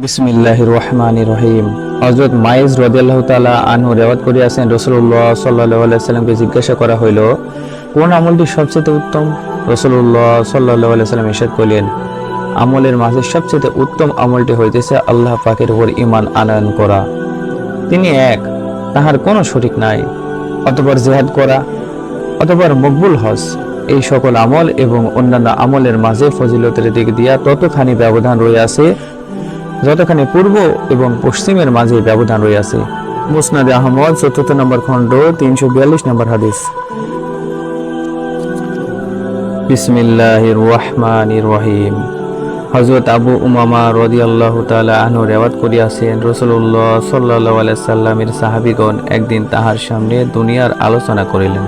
বিসমিল্লাহির রহমানির রহিম। হযরত মাইজ রাদিয়াল্লাহু তাআলা আনহু রিওয়ায়াত করিয়াছেন, রাসূলুল্লাহ সাল্লাল্লাহু আলাইহি ওয়াসাল্লামকে জিজ্ঞাসা করা হইল, কোন আমলটি সবচেয়ে উত্তম? রাসূলুল্লাহ সাল্লাল্লাহু আলাইহি ওয়াসাল্লাম ইরশাদ করিলেন, আমলের মাঝে সবচেয়ে উত্তম আমলটি হইতেছে আল্লাহ পাকের উপর ঈমান আনয়ন করা। তিনি এক, তাহার কোনো শরীক নাই। অতঃপর জিহাদ করা, অতঃপর মকবুল হজ। এই সকল আমল এবং অন্যান্য আমলের মাঝে ফজিলতের দিক দিয়া ততখানি ব্যবধান রইয়াছে যতখানি পূর্ব এবং পশ্চিমের মাঝে ব্যবধান রইয়াছে। মুসনাদে আহমদ ৪৪ নম্বর খণ্ড ৩৪২ নম্বর হাদিস। বিসমিল্লাহির রহমানির রহিম। হযরত আবু উমামা রাদিয়াল্লাহু তাআলা আনহু রিওয়ায়াত করিয়াছেন, রাসূলুল্লাহ সাল্লাল্লাহু আলাইহি সাল্লামের সাহাবীগণ একদিন তাহার সামনে দুনিয়ার আলোচনা করিলেন।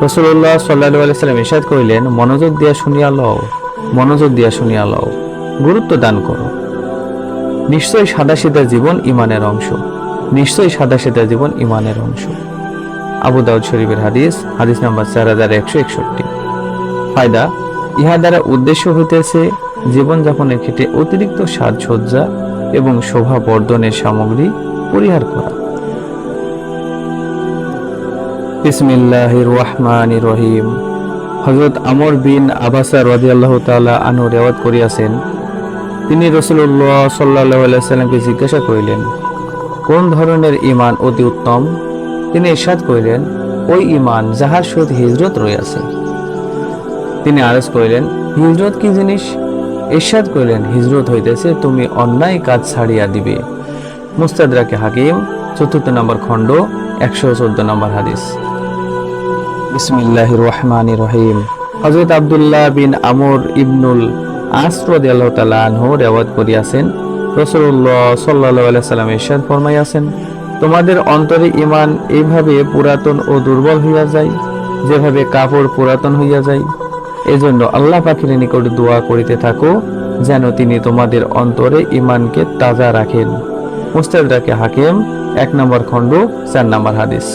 রাসূলুল্লাহ সাল্লাল্লাহু আলাইহি সাল্লাম ইরশাদ করিলেন, মনোযোগ দিয়া শুনিয়া লও, মনোযোগ দিয়া শুনিয়া লও, গুরুত্ব দান করো। নিশ্চয়ই সাদাসিধা জীবন ঈমানের অংশ, নিশ্চয়ই সাদাসিধা জীবন ঈমানের অংশ। আবু দাউদ শরীফের হাদিস, হাদিস নাম্বার 4161। ফায়দা, ইহা দ্বারা উদ্দেশ্য হইতেছে জীবনযাপনের ক্ষেত্রে অতিরিক্ত সাজসজ্জা এবং শোভা বর্ধনের সামগ্রী পরিহার করা। বিসমিল্লাহির রহমানির রহিম। হযরত আমর বিন আবাসা রাদিয়াল্লাহু তাআলা আনহু রিওয়ায়াত করিয়াছেন, তিনি রাসূলুল্লাহ সাল্লাল্লাহু আলাইহি সাল্লামকে জিজ্ঞাসা করিলেন, কোন ধরনের ঈমান অতি উত্তম? তিনি ইরশাদ করিলেন, ওই ঈমান যাহার সহিত হিজরত রইয়াছে। তিনি আরজ করিলেন, হিজরত কি জিনিস? ইরশাদ করিলেন, হিজরত হইতেছে তুমি অন্যায় কাজ ছাড়িয়া দিবে। মুস্তাদরাকে হাকিম ৪৪ নম্বর খণ্ড ১১৪ নম্বর হাদিস। বিসমিল্লাহির রহমানির রহিম। হযরত আব্দুল্লাহ বিন আমর ইবনুল আস রাদিয়াল্লাহু তাআলা আনহু রিওয়ায়াত করিয়াছেন, রাসূলুল্লাহ সাল্লাল্লাহু আলাইহি সাল্লাম ইরশাদ ফরমাইয়াছেন, তোমাদের অন্তরে ঈমান এইভাবে পুরাতন ও দুর্বল হইয়া যায়, যেভাবে কাপড় পুরাতন হইয়া যায়। এজন্য আল্লাহ পাকের নিকট দোয়া করিতে থাকো যেন তিনি তোমাদের অন্তরে ঈমানকে তাজা রাখেন। মুস্তাদরাকে হাকিম ১ নম্বর খণ্ড ৪ নম্বর হাদিস।